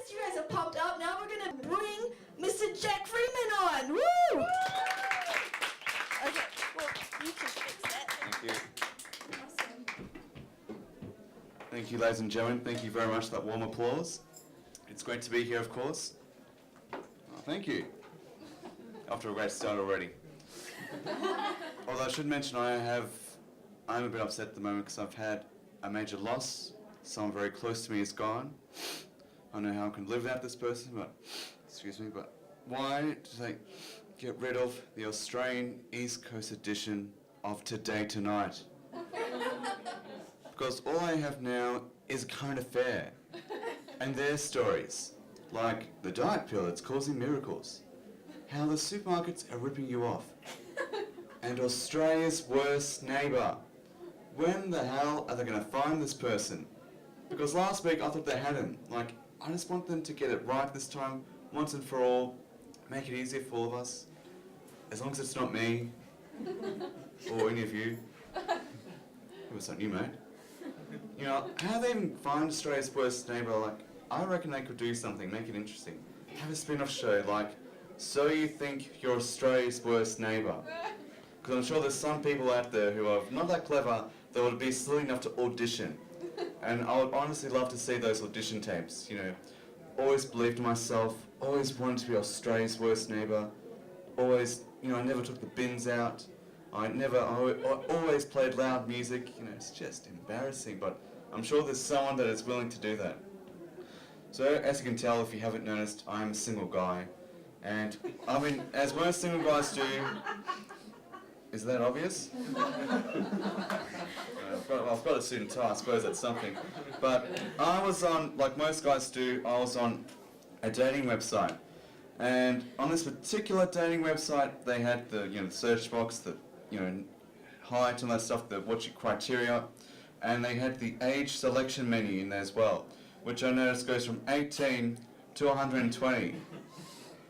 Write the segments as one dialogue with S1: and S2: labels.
S1: Yes, you guys have popped up. Now we're going to bring Mr. Jack Freeman on. Woo! Okay, well, you can fix that.
S2: Thank you.
S1: Awesome.
S2: Thank you, ladies and gentlemen. Thank you very much for that warm applause. It's great to be here, of course. Oh, thank you. Off to a great start already. Although I should mention I'm a bit upset at the moment because I've had a major loss. Someone very close to me is gone. I don't know how I can live without this person, but, but why did they get rid of the Australian East Coast edition of Today Tonight? Because all I have now is a current affair and their stories, like the diet pill that's causing miracles, how the supermarkets are ripping you off, and Australia's worst neighbour. When the hell are they going to find this person? Because last week I thought they had him. Like, I just want them to get it right this time, once and for all, make it easier for all of us, as long as it's not me, or any of you. It was on you, mate. You know, how they even find Australia's worst neighbour, like, I reckon they could do something, make it interesting. Have a spin-off show, like, So You Think You're Australia's Worst Neighbour. Because I'm sure there's some people out there who are not that clever that would be silly enough to audition. And I would honestly love to see those audition tapes, you know. Always believed in myself, always wanted to be Australia's worst neighbour, always, you know, I never took the bins out, I always played loud music, you know, it's just embarrassing, but I'm sure there's someone that is willing to do that. So, as you can tell, if you haven't noticed, I'm a single guy, and, I mean, as most single guys do, is that obvious? I've got a suit and tie, I suppose that's something. But I was on, like most guys do, I was on a dating website. And on this particular dating website, they had the, you know, the search box, the, you know, height and that stuff, the what's your criteria. And they had the age selection menu in there as well, which I noticed goes from 18 to 120.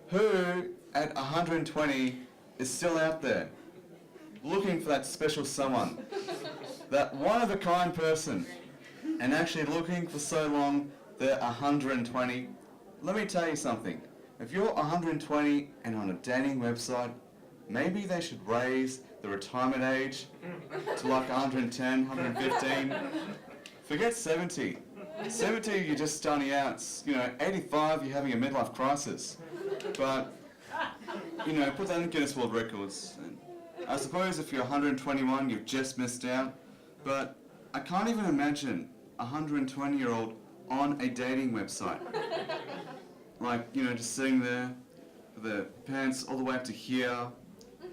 S2: Who at 120 is still out there looking for that special someone? That one-of-a-kind person, and actually looking for so long, they're 120. Let me tell you something. If you're 120 and on a dating website, maybe they should raise the retirement age to like 110, 115. Forget 70. 70, you're just starting out. You know, 85, you're having a midlife crisis. But, you know, put that in Guinness World Records. And I suppose if you're 121, you've just missed out. But I can't even imagine a 120-year-old on a dating website. Like, you know, just sitting there with their pants all the way up to here,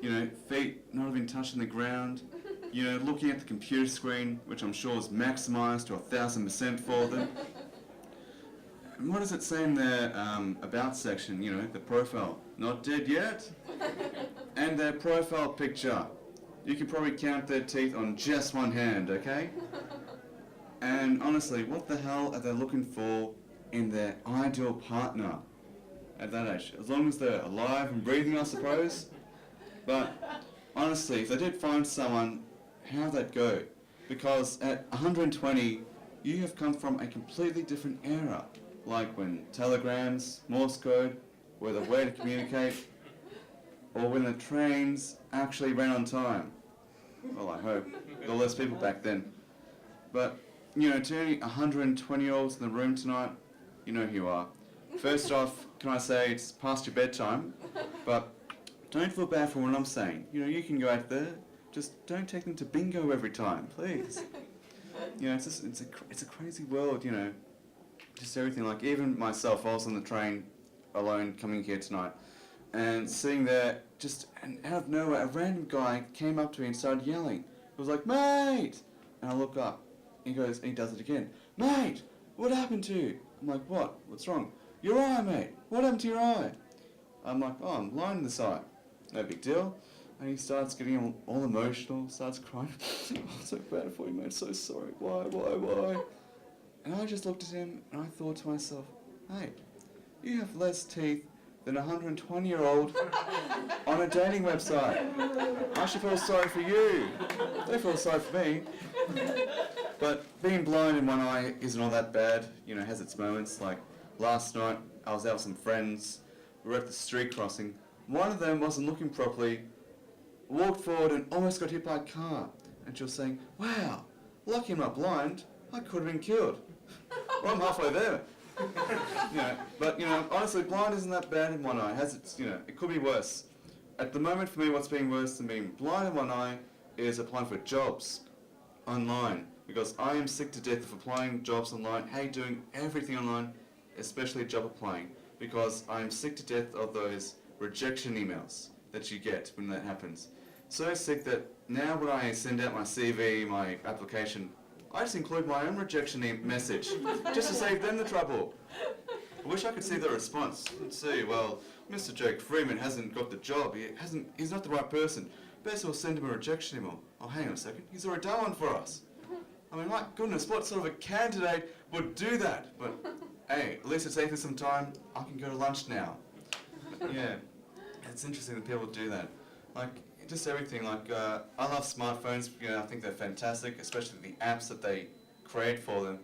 S2: you know, feet not even touching the ground, you know, looking at the computer screen, which I'm sure is maximised to 1,000% for them. And what does it say in their about section, you know, the profile? Not dead yet? And their profile picture. You could probably count their teeth on just one hand, okay? And honestly, what the hell are they looking for in their ideal partner at that age? As long as they're alive and breathing, I suppose. But honestly, if they did find someone, how'd that go? Because at 120, you have come from a completely different era. Like when telegrams, Morse code were the way to communicate, or when the trains actually ran on time. Well, I hope. There were less people back then. But, you know, to any 120-year-olds in the room tonight, you know who you are. First off, can I say it's past your bedtime, but don't feel bad for what I'm saying. You know, you can go out there, just don't take them to bingo every time, please. You know, it's a crazy world, you know. Just everything, like even myself, I was on the train alone coming here tonight, and sitting there, just and out of nowhere, a random guy came up to me and started yelling. He was like, "Mate!" And I look up, and he goes, and he does it again. "Mate, what happened to you?" I'm like, "What? What's wrong?" "Your eye, mate. What happened to your eye?" I'm like, "Oh, I'm blind in this eye." "No big deal." And he starts getting all emotional, starts crying. "Oh, so bad for you, mate. So sorry. Why? And I just looked at him, and I thought to myself, "Hey, you have less teeth than a 120-year-old on a dating website. I should feel sorry for you. Don't feel sorry for me." But being blind in one eye isn't all that bad, you know, it has its moments. Like, last night I was out with some friends. We were at the street crossing. One of them wasn't looking properly, walked forward and almost got hit by a car. And she was saying, wow, lucky I'm not blind, I could have been killed. Well, I'm halfway there. But honestly, blind isn't that bad in one eye. It could be worse. At the moment, for me, what's being worse than being blind in one eye is applying for jobs online. Because I am sick to death of applying jobs online, doing everything online, especially job applying. Because I am sick to death of those rejection emails that you get when that happens. So sick that now when I send out my CV, my application, I just include my own rejection message, just to save them the trouble. I wish I could see the response and see, well, Mr. Jake Freeman hasn't got the job, he's not the right person. Best we'll send him a rejection email. Oh, hang on a second, he's already done one for us. I mean, my goodness, what sort of a candidate would do that? But, hey, at least it's saved me some time, I can go to lunch now. Yeah, it's interesting that people do that. Like, just everything, I love smartphones, I think they're fantastic, especially the apps that they create for them.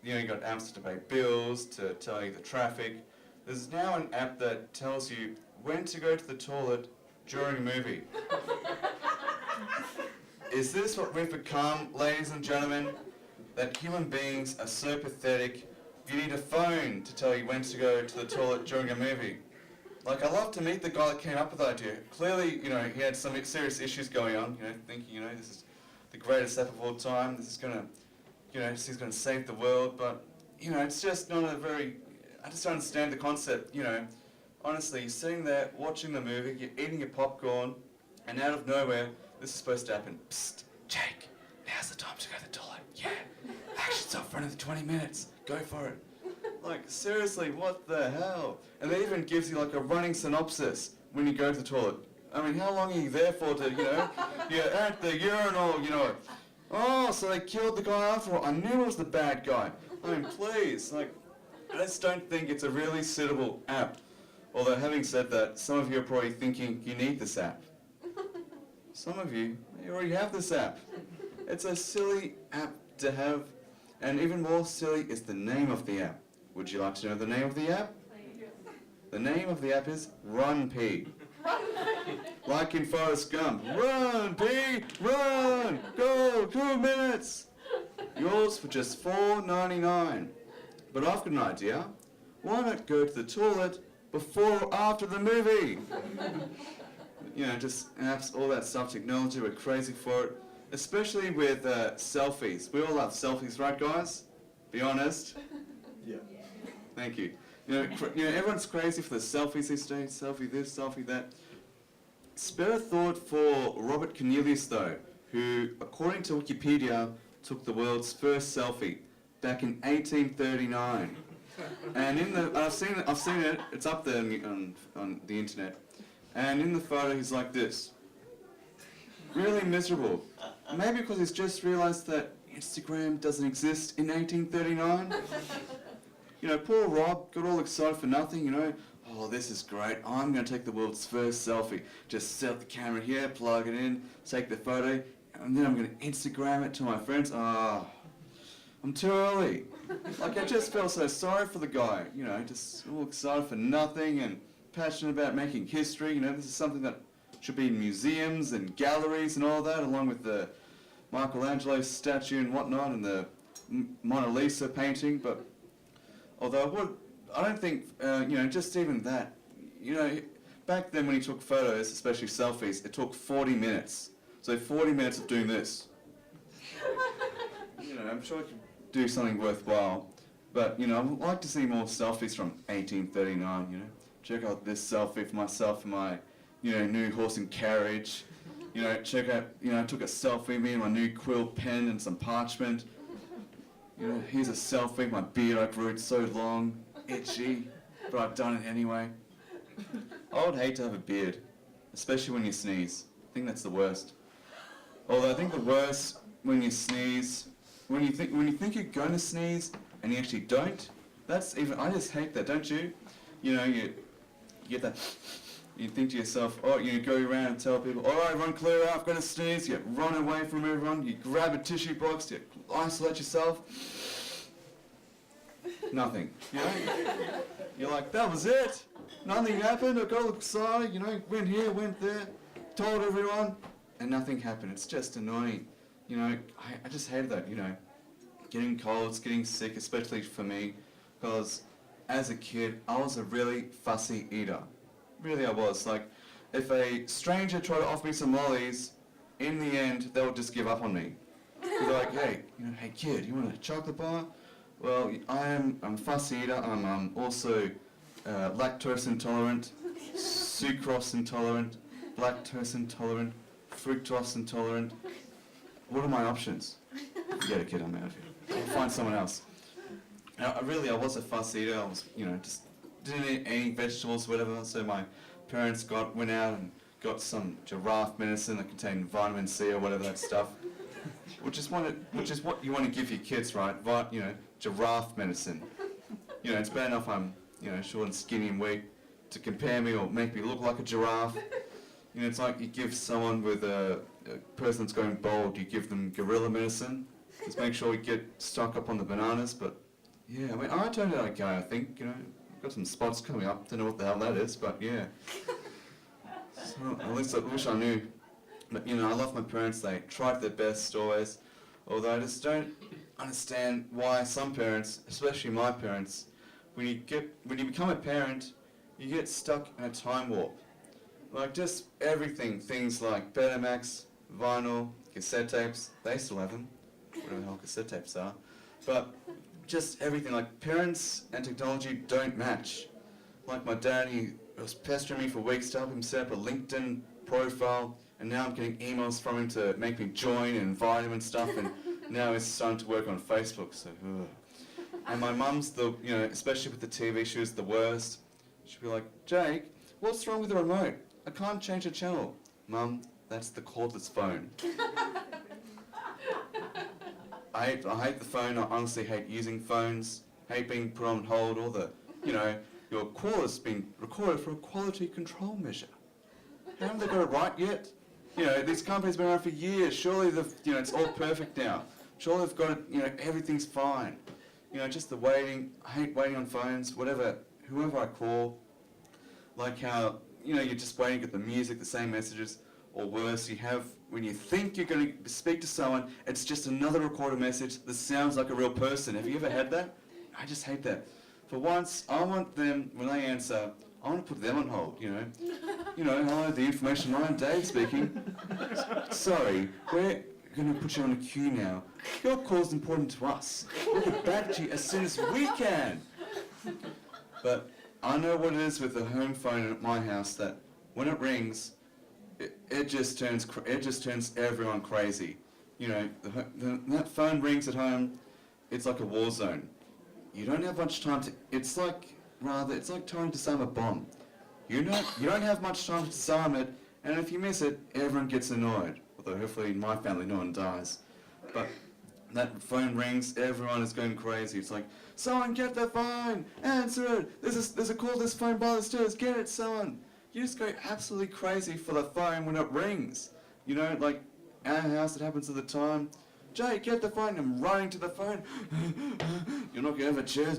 S2: You got apps to pay bills, to tell you the traffic. There's now an app that tells you when to go to the toilet during a movie. Is this what we've become, ladies and gentlemen? That human beings are so pathetic, you need a phone to tell you when to go to the toilet during a movie. Like, I love to meet the guy that came up with the idea. Clearly, he had some serious issues going on, thinking, this is the greatest app of all time, this is gonna, he's gonna save the world, but, it's just not I just don't understand the concept, Honestly, you're sitting there watching the movie, you're eating your popcorn, and out of nowhere, this is supposed to happen. Psst, Jake, now's the time to go to the toilet. Yeah, action's up for another 20 minutes, go for it. Like, seriously, what the hell? And they even gives you like a running synopsis when you go to the toilet. I mean, how long are you there for to, you're at the urinal, oh, so they killed the guy after all. I knew it was the bad guy. I mean, please, I just don't think it's a really suitable app. Although, having said that, some of you are probably thinking you need this app. Some of you already have this app. It's a silly app to have, and even more silly is the name of the app. Would you like to know the name of the app? The name of the app is Run P. Like in Forrest Gump. Run P, run, go, 2 minutes. Yours for just $4.99. But I've got an idea. Why not go to the toilet before or after the movie? Just apps, all that stuff, technology, we're crazy for it. Especially with selfies. We all love selfies, right guys? Be honest.
S3: Yeah.
S2: Thank you. Everyone's crazy for the selfies these days. Selfie this, selfie that. Spare a thought for Robert Cornelius, though, who, according to Wikipedia, took the world's first selfie back in 1839. And I've seen it. It's up there on the internet. And in the photo, he's like this, really miserable. Maybe because he's just realised that Instagram doesn't exist in 1839. Poor Rob got all excited for nothing, oh, this is great, I'm going to take the world's first selfie. Just set up the camera here, plug it in, take the photo, and then I'm going to Instagram it to my friends. I'm too early. I just felt so sorry for the guy, just all excited for nothing and passionate about making history. This is something that should be in museums and galleries and all that, along with the Michelangelo statue and whatnot and the Mona Lisa painting. But although I don't think, just even that, back then when he took photos, especially selfies, it took 40 minutes. So 40 minutes of doing this. I'm sure I could do something worthwhile. But, I'd like to see more selfies from 1839, Check out this selfie for myself and my, new horse and carriage. Check out, I took a selfie of me and my new quill pen and some parchment. Here's a selfie, my beard I grew, it's so long, itchy, but I've done it anyway. I would hate to have a beard, especially when you sneeze. I think that's the worst. Although I think the worst when you sneeze, when you think you're going to sneeze and you actually don't, that's even, I just hate that, don't you? You get that, you think to yourself, oh, you go around and tell people, all right, everyone clear out, I've got to sneeze, you run away from everyone, you grab a tissue box, you isolate yourself. Nothing. You know? You're like, that was it. Nothing happened. I got excited, you know, went here, went there, told everyone, and nothing happened. It's just annoying. You know, I just hated that, you know, getting colds, getting sick, especially for me, because as a kid, I was a really fussy eater. Really, I was. Like, if a stranger tried to offer me some lollies, in the end, they would just give up on me. They're like, hey, you know, hey kid, you want a chocolate bar? Well, I'm a fussy eater. I'm also lactose intolerant, sucrose intolerant, lactose intolerant, fructose intolerant. What are my options? Forget it, kid, I'm out of here. I'll find someone else. Now, I was a fussy eater. I was, you know, just didn't eat any vegetables, whatever. So my parents went out and got some giraffe medicine that contained vitamin C or whatever that stuff. Which is what you want to give your kids, right? You know, giraffe medicine. You know, it's bad enough I'm, you know, short and skinny and weak to compare me or make me look like a giraffe. You know, it's like you give someone with a person that's going bald, you give them gorilla medicine. Just make sure we get stock up on the bananas. But yeah, I mean, I turned out okay, I think. You know, got some spots coming up. Don't know what the hell that is, but yeah. So at least I wish I knew. But you know, I love my parents. They tried their best always. Although I just don't understand why some parents, especially my parents, when you become a parent, you get stuck in a time warp. Like just everything, things like Betamax, vinyl, cassette tapes. They still have them. Whatever the hell cassette tapes are. But just everything. Like parents and technology don't match. Like my dad, he was pestering me for weeks to help him set up a LinkedIn profile. And now I'm getting emails from him to make me join and invite him and stuff, and now he's starting to work on Facebook, so, ugh. And my mum's you know, especially with the TV, she was the worst. She'd be like, Jake, what's wrong with the remote? I can't change the channel. Mum, that's the cordless phone. I hate the phone. I honestly hate using phones, hate being put on hold, or you know, your call has been recorded for a quality control measure. Haven't they got it right yet? You know, these companies have been around for years. Surely you know, it's all perfect now. Surely they've got it, you know, everything's fine. You know, just the waiting. I hate waiting on phones. Whoever I call, like how, you know, you're just waiting to get the music, the same messages, or worse, you have, when you think you're going to speak to someone, it's just another recorded message that sounds like a real person. Have you ever had that? I just hate that. For once, I want them, when they answer, I want to put them on hold, you know. You know, hello, the information line, Dave speaking. Sorry, we're going to put you on a queue now. Your call's important to us. We'll get back to you as soon as we can. But I know what it is with the home phone at my house, that when it rings, it just turns everyone crazy. You know, that phone rings at home, it's like a war zone. You don't have much time to, it's like trying to disarm a bomb. You don't have much time to disarm it, and if you miss it, everyone gets annoyed. Although hopefully in my family no one dies. But that phone rings, everyone is going crazy. It's like, someone get the phone, answer it. There's a call this phone by the stairs, get it, someone. You just go absolutely crazy for the phone when it rings. You know, like our house, it happens at the time. Jay, get the phone. I'm running to the phone. You're knocking over chairs.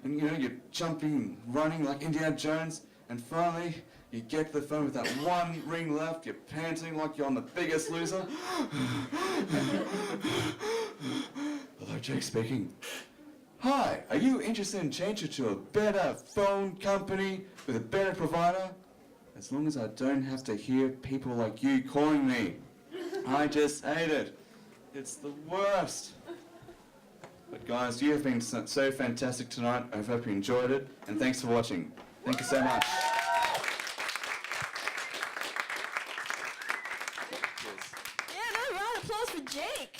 S2: And you know, you're jumping, running like Indiana Jones. And finally, you get the phone with that one ring left. You're panting like you're on The Biggest Loser. Hello, Jake speaking. Hi, are you interested in changing to a better phone company with a better provider? As long as I don't have to hear people like you calling me. I just hate it. It's the worst. But guys, you have been so fantastic tonight. I hope you enjoyed it, and thanks for watching. Thank you so much.
S1: Yeah, another round of applause for Jake.